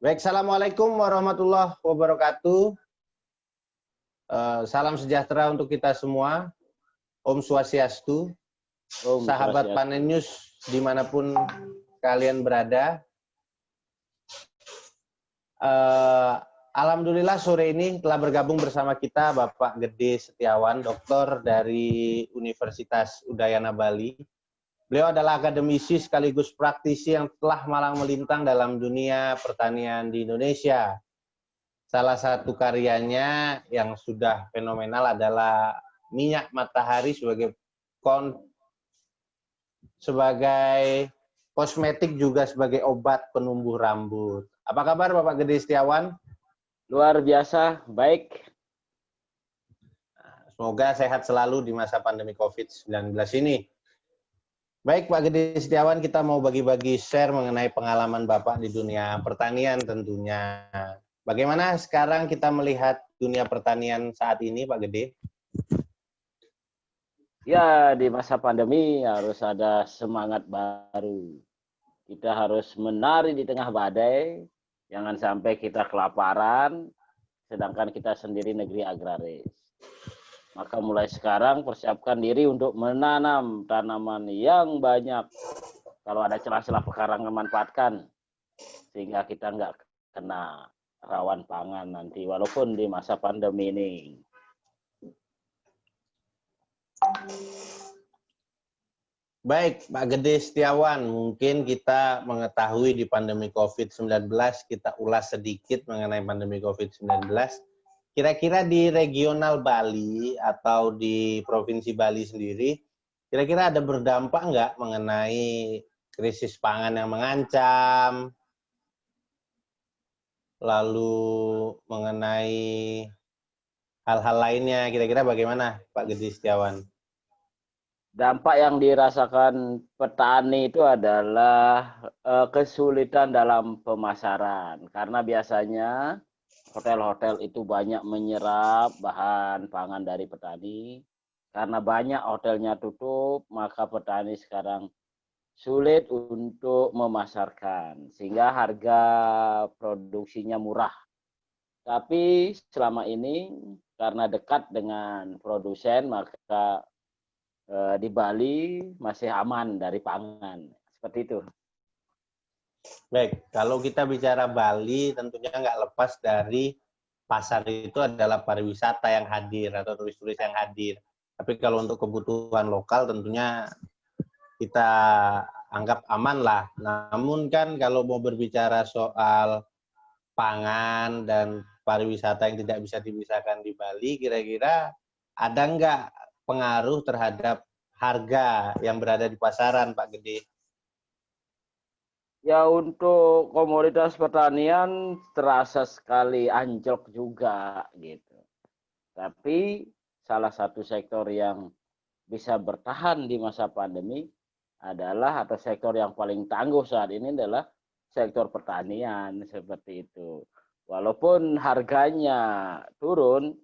Baik, Assalamualaikum warahmatullahi wabarakatuh. Salam sejahtera untuk kita semua. Om Swastiastu. Sahabat Panen News dimanapun kalian berada. Alhamdulillah sore ini telah bergabung bersama kita Bapak Gede Setiawan, doktor dari Universitas Udayana Bali. Beliau adalah akademisi sekaligus praktisi yang telah malang melintang dalam dunia pertanian di Indonesia. Salah satu karyanya yang sudah fenomenal adalah minyak matahari sebagai kosmetik juga sebagai obat penumbuh rambut. Apa kabar Bapak Gede Setiawan? Luar biasa, baik. Semoga sehat selalu di masa pandemi COVID-19 ini. Baik Pak Gede Setiawan, kita mau bagi-bagi share mengenai pengalaman Bapak di dunia pertanian tentunya. Bagaimana sekarang kita melihat dunia pertanian saat ini Pak Gede? Ya, di masa pandemi harus ada semangat baru. Kita harus menari di tengah badai, jangan sampai kita kelaparan, sedangkan kita sendiri negeri agraris. Maka mulai sekarang persiapkan diri untuk menanam tanaman yang banyak. Kalau ada celah-celah pekarangan manfaatkan, sehingga kita nggak kena rawan pangan nanti, walaupun di masa pandemi ini. Baik, Pak Gede Setiawan, mungkin kita mengetahui di pandemi COVID-19, kita ulas sedikit mengenai pandemi COVID-19. Kira-kira di regional Bali atau di Provinsi Bali sendiri, kira-kira ada berdampak nggak mengenai krisis pangan yang mengancam, lalu mengenai hal-hal lainnya, kira-kira bagaimana Pak Gede Setiawan? Dampak yang dirasakan petani itu adalah kesulitan dalam pemasaran. Karena biasanya hotel-hotel itu banyak menyerap bahan pangan dari petani. Karena banyak hotelnya tutup, maka petani sekarang sulit untuk memasarkan. Sehingga harga produksinya murah. Tapi selama ini karena dekat dengan produsen, maka di Bali masih aman dari pangan. Seperti itu. Baik, kalau kita bicara Bali tentunya nggak lepas dari pasar itu adalah pariwisata yang hadir atau turis-turis yang hadir. Tapi kalau untuk kebutuhan lokal tentunya kita anggap aman lah. Namun kan kalau mau berbicara soal pangan dan pariwisata yang tidak bisa dipisahkan di Bali, kira-kira ada nggak pengaruh terhadap harga yang berada di pasaran, Pak Gede? Ya, untuk komoditas pertanian terasa sekali anjlok juga gitu. Tapi salah satu sektor yang bisa bertahan di masa pandemi adalah, atau sektor yang paling tangguh saat ini adalah sektor pertanian, seperti itu. Walaupun harganya turun,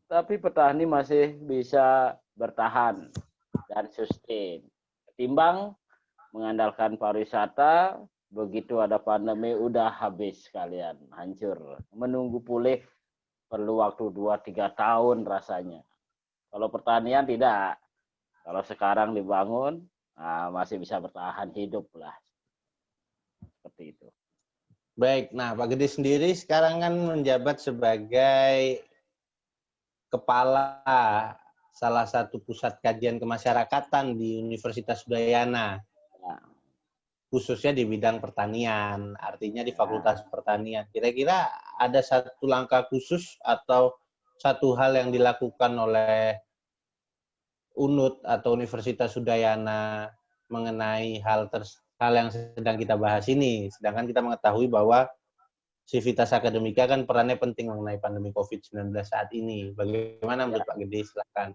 tapi petani masih bisa bertahan dan sustain. Ketimbang mengandalkan pariwisata, begitu ada pandemi udah habis sekalian, hancur. Menunggu pulih perlu waktu 2-3 tahun rasanya. Kalau pertanian tidak. Kalau sekarang dibangun, masih bisa bertahan hidup lah. Seperti itu. Baik, nah Pak Gede sendiri sekarang kan menjabat sebagai kepala salah satu pusat kajian kemasyarakatan di Universitas Udayana, khususnya di bidang pertanian, artinya di Fakultas Pertanian. Kira-kira ada satu langkah khusus atau satu hal yang dilakukan oleh UNUD atau Universitas Udayana mengenai hal yang sedang kita bahas ini, sedangkan kita mengetahui bahwa Civitas Akademika kan perannya penting mengenai pandemi COVID-19 saat ini. Bagaimana menurut Pak Gede? Silakan.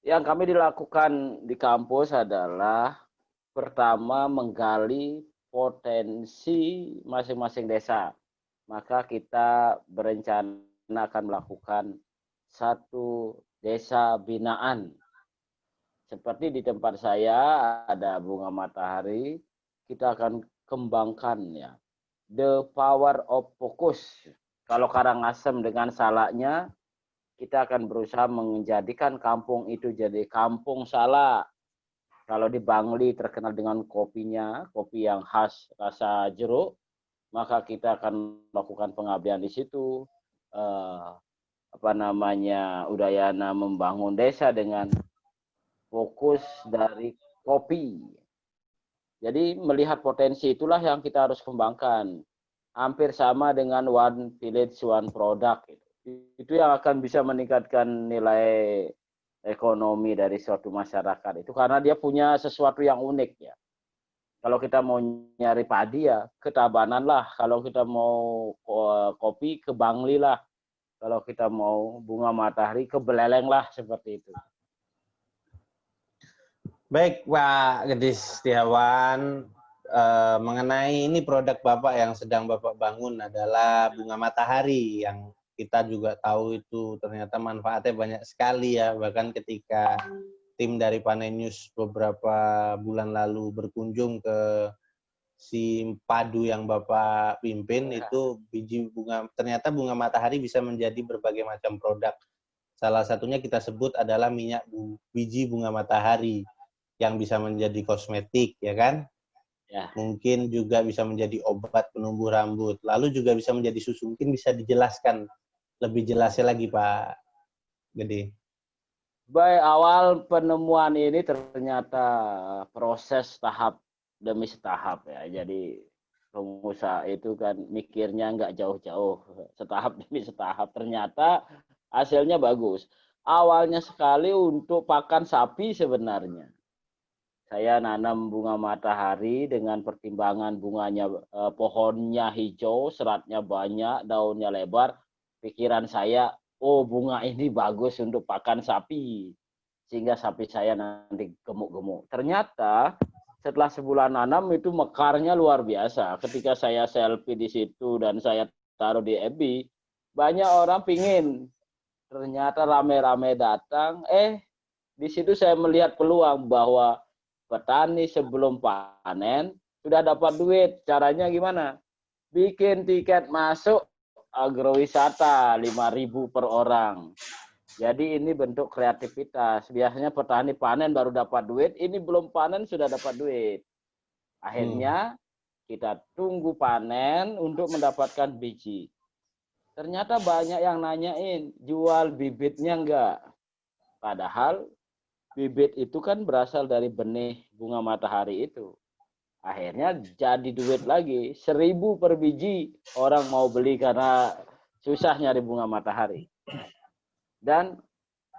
Yang kami dilakukan di kampus adalah pertama menggali potensi masing-masing desa. Maka kita berencana akan melakukan satu desa binaan. Seperti di tempat saya ada bunga matahari, kita akan kembangkan ya The Power of Focus. Kalau Karangasem dengan salaknya, kita akan berusaha menjadikan kampung itu jadi kampung salak. Kalau di Bangli terkenal dengan kopinya, kopi yang khas rasa jeruk, maka kita akan melakukan pengabdian di situ. Udayana membangun desa dengan fokus dari kopi. Jadi melihat potensi itulah yang kita harus kembangkan. Hampir sama dengan One Village, One Product. Itu yang akan bisa meningkatkan nilai ekonomi dari suatu masyarakat. Itu karena dia punya sesuatu yang unik ya. Kalau kita mau nyari padi ya ke Tabanan lah. Kalau kita mau kopi ke Bangli lah. Kalau kita mau bunga matahari ke Beleleng lah, seperti itu. Baik Pak Gedis Setiawan, mengenai ini produk Bapak yang sedang Bapak bangun adalah bunga matahari yang kita juga tahu itu ternyata manfaatnya banyak sekali ya. Bahkan ketika tim dari Panen News beberapa bulan lalu berkunjung ke si padu yang Bapak pimpin, itu biji bunga, ternyata bunga matahari bisa menjadi berbagai macam produk. Salah satunya kita sebut adalah minyak biji bunga matahari yang bisa menjadi kosmetik, ya kan? Ya. Mungkin juga bisa menjadi obat penumbuh rambut. Lalu juga bisa menjadi susu. Mungkin bisa dijelaskan lebih jelasnya lagi, Pak Gede. Baik, awal penemuan ini ternyata proses tahap demi tahap ya. Jadi pengusaha itu kan mikirnya nggak jauh-jauh, setahap demi setahap. Ternyata hasilnya bagus. Awalnya sekali untuk pakan sapi sebenarnya. Saya nanam bunga matahari dengan pertimbangan bunganya, pohonnya hijau, seratnya banyak, daunnya lebar. Pikiran saya, oh bunga ini bagus untuk pakan sapi. Sehingga sapi saya nanti gemuk-gemuk. Ternyata setelah sebulan nanam itu mekarnya luar biasa. Ketika saya selfie di situ dan saya taruh di FB, banyak orang pingin. Ternyata rame-rame datang. Di situ saya melihat peluang bahwa petani sebelum panen sudah dapat duit. Caranya gimana? Bikin tiket masuk agrowisata 5.000 per orang. Jadi ini bentuk kreativitas. Biasanya petani panen baru dapat duit, ini belum panen sudah dapat duit. Akhirnya kita tunggu panen untuk mendapatkan biji. Ternyata banyak yang nanyain, jual bibitnya enggak? Padahal bibit itu kan berasal dari benih bunga matahari itu. Akhirnya jadi duit lagi. 1.000 per biji orang mau beli karena susah nyari bunga matahari. Dan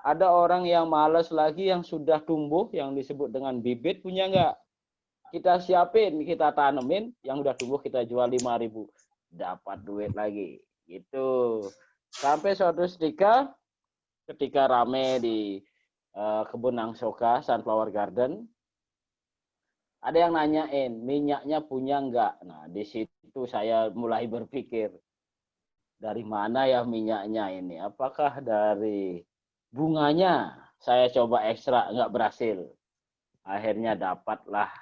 ada orang yang malas lagi yang sudah tumbuh yang disebut dengan bibit punya enggak? Kita siapin, kita tanemin, yang udah tumbuh kita jual 5.000. Dapat duit lagi. Gitu. Sampai suatu ketika rame di kebun Angsoka, Sunflower Garden, ada yang nanyain, minyaknya punya enggak? Nah, di situ saya mulai berpikir, dari mana ya minyaknya ini? Apakah dari bunganya? Saya coba ekstra, enggak berhasil. Akhirnya dapatlah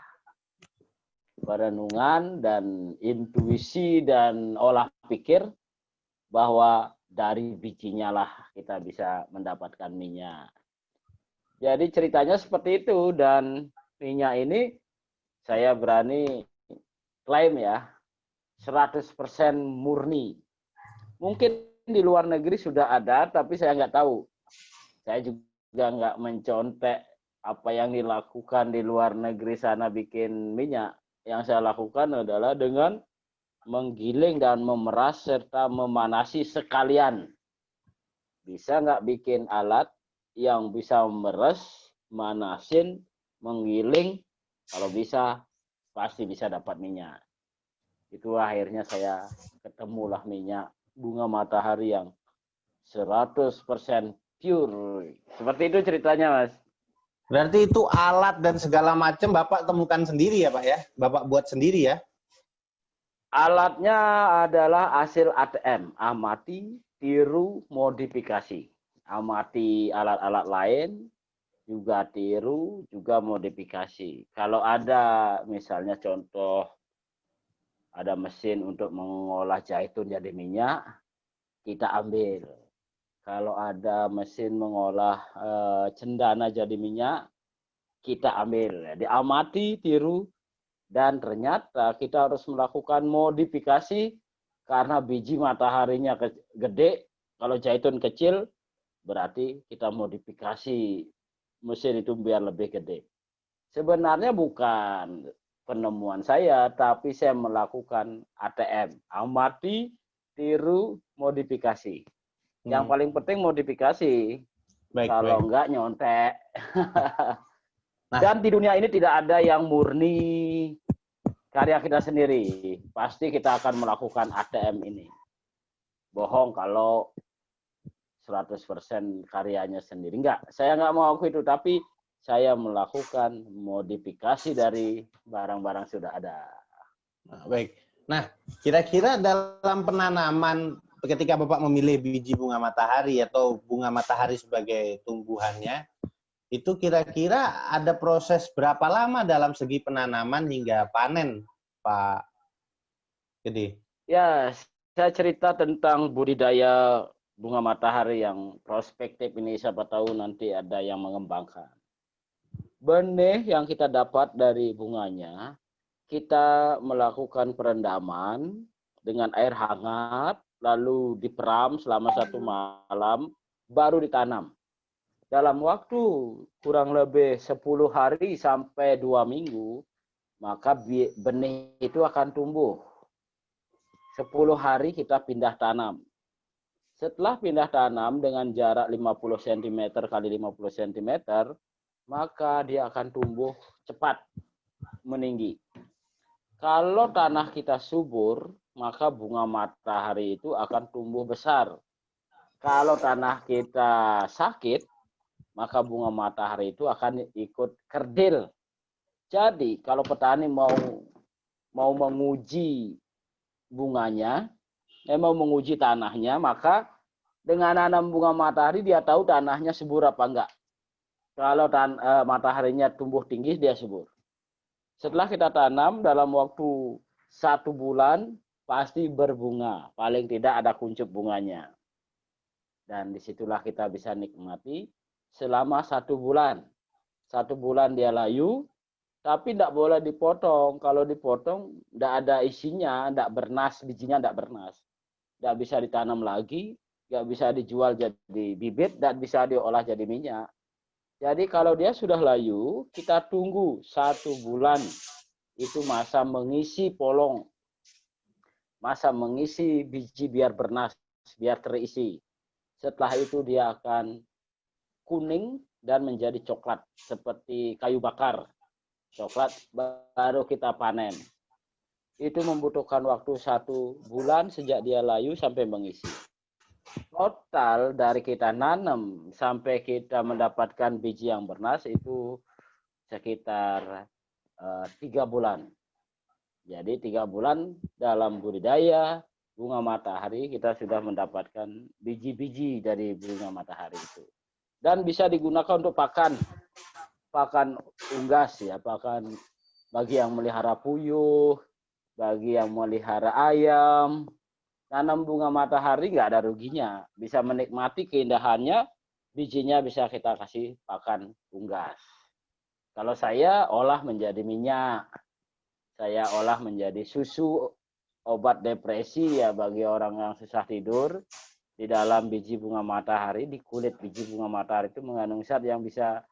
perenungan dan intuisi dan olah pikir bahwa dari bijinya lah kita bisa mendapatkan minyak. Jadi ceritanya seperti itu, dan minyak ini saya berani klaim ya 100% murni. Mungkin di luar negeri sudah ada, tapi saya nggak tahu. Saya juga nggak mencontek apa yang dilakukan di luar negeri sana bikin minyak. Yang saya lakukan adalah dengan menggiling dan memeras serta memanasi sekalian. Bisa nggak bikin alat yang bisa memeras, manasin, menggiling, kalau bisa pasti bisa dapat minyak. Itu akhirnya saya ketemulah minyak bunga matahari yang 100% pure. Seperti itu ceritanya, Mas. Berarti itu alat dan segala macam Bapak temukan sendiri ya, Pak ya? Bapak buat sendiri ya? Alatnya adalah hasil ATM, amati, tiru, modifikasi. Amati alat-alat lain, juga tiru, juga modifikasi. Kalau ada misalnya contoh ada mesin untuk mengolah zaitun jadi minyak, kita ambil. Kalau ada mesin mengolah cendana jadi minyak, kita ambil. Diamati, tiru, dan ternyata kita harus melakukan modifikasi karena biji mataharinya gede. Kalau zaitun kecil, berarti kita modifikasi mesin itu biar lebih gede. Sebenarnya bukan penemuan saya, tapi saya melakukan ATM. Amati, tiru, modifikasi. Yang paling penting modifikasi. Kalau enggak nyontek. Dan di dunia ini tidak ada yang murni karya kita sendiri. Pasti kita akan melakukan ATM ini. Bohong kalau 100% karyanya sendiri. Enggak, saya enggak mau aku itu. Tapi saya melakukan modifikasi dari barang-barang sudah ada. Baik. Nah, kira-kira dalam penanaman ketika Bapak memilih biji bunga matahari atau bunga matahari sebagai tumbuhannya, itu kira-kira ada proses berapa lama dalam segi penanaman hingga panen, Pak Gede? Ya, saya cerita tentang budidaya bunga matahari yang prospektif ini, siapa tahu nanti ada yang mengembangkan. Benih yang kita dapat dari bunganya, kita melakukan perendaman dengan air hangat, lalu diperam selama 1 malam, baru ditanam. Dalam waktu kurang lebih 10 hari sampai 2 minggu, maka benih itu akan tumbuh. 10 hari kita pindah tanam. Setelah pindah tanam dengan jarak 50 cm kali 50 cm, maka dia akan tumbuh cepat, meninggi. Kalau tanah kita subur, maka bunga matahari itu akan tumbuh besar. Kalau tanah kita sakit, maka bunga matahari itu akan ikut kerdil. Jadi kalau petani mau menguji bunganya, mau menguji tanahnya, maka dengan nanam bunga matahari dia tahu tanahnya subur apa enggak. Kalau mataharinya tumbuh tinggi, dia subur. Setelah kita tanam dalam waktu 1 bulan pasti berbunga. Paling tidak ada kuncup bunganya. Dan disitulah kita bisa nikmati selama 1 bulan. 1 bulan dia layu, tapi tidak boleh dipotong. Kalau dipotong tidak ada isinya, tidak bernas, bijinya tidak bernas. Tidak bisa ditanam lagi, tidak bisa dijual jadi bibit, tidak bisa diolah jadi minyak. Jadi kalau dia sudah layu, kita tunggu 1 bulan. Itu masa mengisi polong. Masa mengisi biji biar bernas, biar terisi. Setelah itu dia akan kuning dan menjadi coklat. Seperti kayu bakar. Coklat baru kita panen. Itu membutuhkan waktu 1 bulan sejak dia layu sampai mengisi. Total dari kita nanam sampai kita mendapatkan biji yang bernas itu sekitar 3 bulan. Jadi 3 bulan dalam budidaya bunga matahari kita sudah mendapatkan biji-biji dari bunga matahari itu. Dan bisa digunakan untuk pakan unggas ya, pakan bagi yang melihara puyuh, bagi yang melihara ayam. Nanam bunga matahari nggak ada ruginya. Bisa menikmati keindahannya, bijinya bisa kita kasih pakan unggas. Kalau saya olah menjadi minyak, saya olah menjadi susu, obat depresi ya bagi orang yang susah tidur. Di dalam biji bunga matahari, di kulit biji bunga matahari itu mengandung zat yang bisa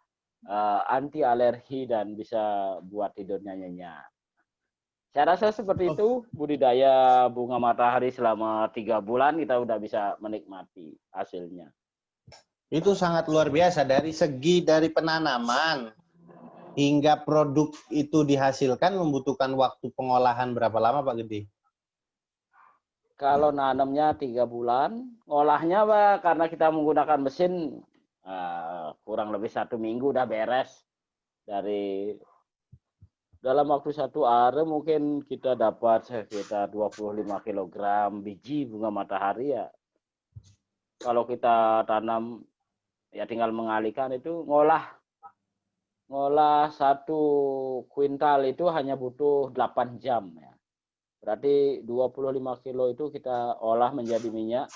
anti alergi dan bisa buat tidurnya nyenyak. Saya rasa seperti itu budidaya bunga matahari selama 3 bulan kita udah bisa menikmati hasilnya. Itu sangat luar biasa dari segi dari penanaman hingga produk itu dihasilkan membutuhkan waktu pengolahan berapa lama Pak Gede? Kalau nanamnya 3 bulan, ngolahnya Pak, karena kita menggunakan mesin kurang lebih 1 minggu udah beres. Dari dalam waktu 1 hari mungkin kita dapat sekitar 25 kg biji bunga matahari ya. Kalau kita tanam ya tinggal mengalihkan itu ngolah 1 kuintal itu hanya butuh 8 jam ya. Berarti 25 kilo itu kita olah menjadi minyak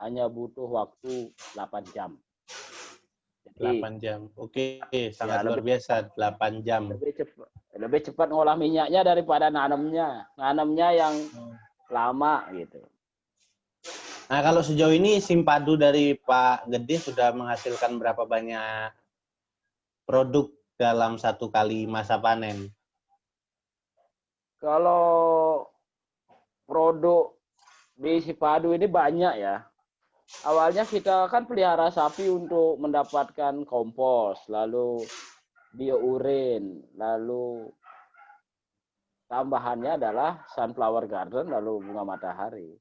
hanya butuh waktu 8 jam. Jadi 8 jam. Oke, ya sangat luar biasa 8 jam. lebih cepat ngolah minyaknya daripada nanamnya. Nanamnya yang lama gitu. Nah, kalau sejauh ini Simpadu dari Pak Gede sudah menghasilkan berapa banyak produk dalam satu kali masa panen? Kalau produk di Sipadu ini banyak ya. Awalnya kita kan pelihara sapi untuk mendapatkan kompos, lalu biourin, lalu tambahannya adalah sunflower garden, lalu bunga matahari.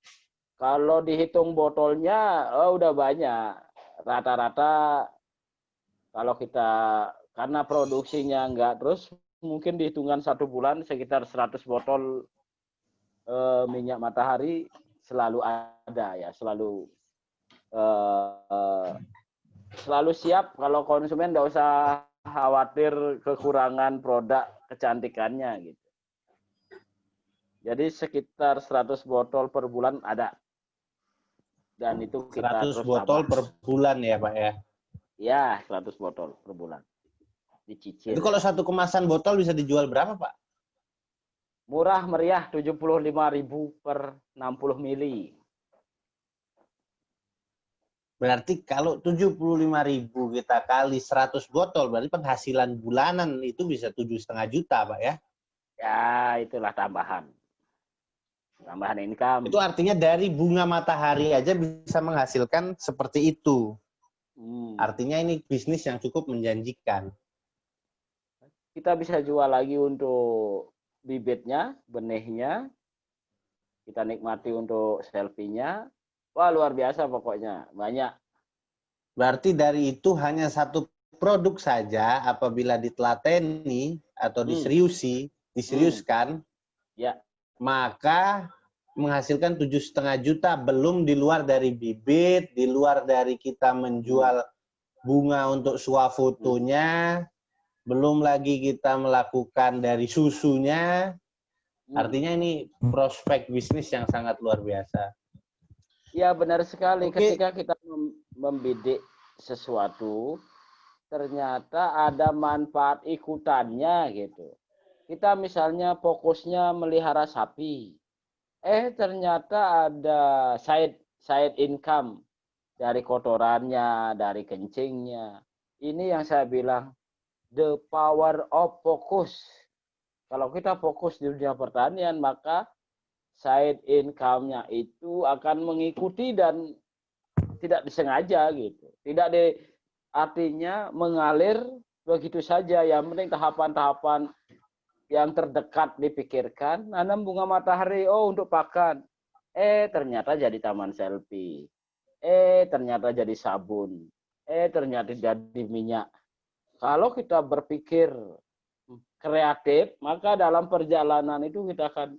Kalau dihitung botolnya, udah banyak. Rata-rata kalau kita, karena produksinya enggak terus, mungkin dihitungan 1 bulan sekitar 100 botol minyak matahari selalu ada ya, selalu siap. Kalau konsumen nggak usah khawatir kekurangan produk kecantikannya gitu. Jadi sekitar 100 botol per bulan ada. Dan itu kita 100 terus botol tambah. per bulan ya, Pak ya? Ya, 100 botol per bulan. Dicicil. Itu kalau satu kemasan botol bisa dijual berapa, Pak? Murah meriah 75.000 per 60 mili. Berarti kalau 75.000 kita kali 100 botol, berarti penghasilan bulanan itu bisa 7,5 juta, Pak ya? Ya, itulah tambahan. Tambahan income. Itu artinya dari bunga matahari aja bisa menghasilkan seperti itu. Artinya ini bisnis yang cukup menjanjikan. Kita bisa jual lagi untuk bibitnya, benihnya. Kita nikmati untuk selfie-nya. Wah, luar biasa pokoknya. Banyak. Berarti dari itu hanya satu produk saja apabila ditelateni atau diseriuskan, ya, maka menghasilkan 7,5 juta, belum di luar dari bibit, di luar dari kita menjual bunga untuk swafotonya, belum lagi kita melakukan dari susunya. Artinya ini prospek bisnis yang sangat luar biasa. Ya, benar sekali. Oke. Ketika kita membidik sesuatu, ternyata ada manfaat ikutannya gitu. Kita misalnya fokusnya melihara sapi. Ternyata ada side income dari kotorannya, dari kencingnya. Ini yang saya bilang the power of focus. Kalau kita fokus di dunia pertanian, maka side income-nya itu akan mengikuti dan tidak disengaja gitu. Artinya mengalir begitu saja. Yang penting tahapan-tahapan yang terdekat dipikirkan. Nanam bunga matahari, untuk pakan. Ternyata jadi taman selfie. Ternyata jadi sabun. Ternyata jadi minyak. Kalau kita berpikir kreatif, maka dalam perjalanan itu kita akan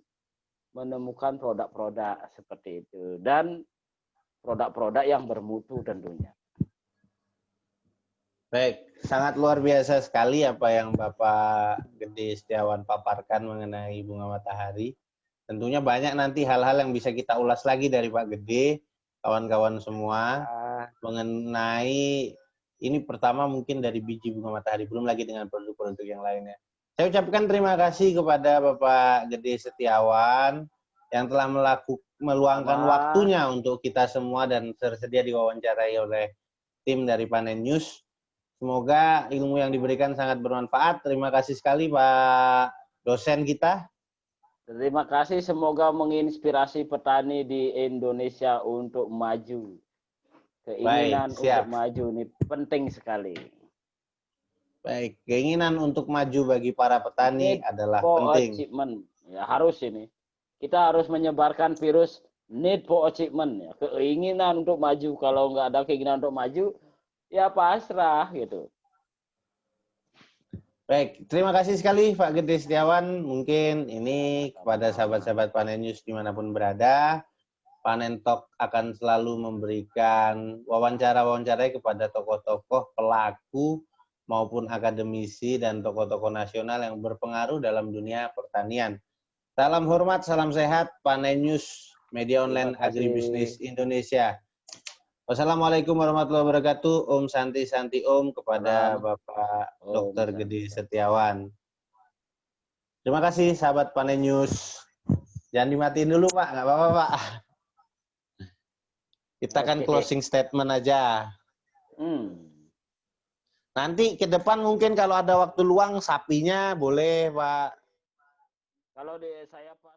menemukan produk-produk seperti itu. Dan produk-produk yang bermutu tentunya. Baik, sangat luar biasa sekali apa yang Bapak Gede Setiawan paparkan mengenai bunga matahari. Tentunya banyak nanti hal-hal yang bisa kita ulas lagi dari Pak Gede, kawan-kawan semua, mengenai ini pertama mungkin dari biji bunga matahari, belum lagi dengan produk-produk yang lainnya. Saya ucapkan terima kasih kepada Bapak Gede Setiawan yang telah meluangkan waktunya untuk kita semua dan tersedia diwawancarai oleh tim dari Panen News. Semoga ilmu yang diberikan sangat bermanfaat. Terima kasih sekali Pak dosen kita. Terima kasih, semoga menginspirasi petani di Indonesia untuk maju. Keinginan untuk maju ini penting sekali. Baik, keinginan untuk maju bagi para petani adalah penting. Achievement. Ya, harus ini. Kita harus menyebarkan virus need for achievement. Ya. Keinginan untuk maju. Kalau nggak ada keinginan untuk maju, ya pasrah gitu. Baik, terima kasih sekali Pak Gede Setiawan. Mungkin ini kepada sahabat-sahabat Panen News dimanapun berada, Panen Talk akan selalu memberikan wawancara-wawancara kepada tokoh-tokoh pelaku maupun akademisi dan tokoh-tokoh nasional yang berpengaruh dalam dunia pertanian. Salam hormat, salam sehat, Panen News, media online Terima kasih. agribisnis Indonesia. Wassalamualaikum warahmatullahi wabarakatuh. Om Santi Santi Om kepada Bapak Om Dr. Santi. Gede Setiawan. Terima kasih sahabat Panen News. Jangan dimatiin dulu Pak, nggak apa-apa Pak. Kita kan Oke. closing statement aja. Nanti ke depan mungkin kalau ada waktu luang sapinya boleh Pak. Kalau saya pas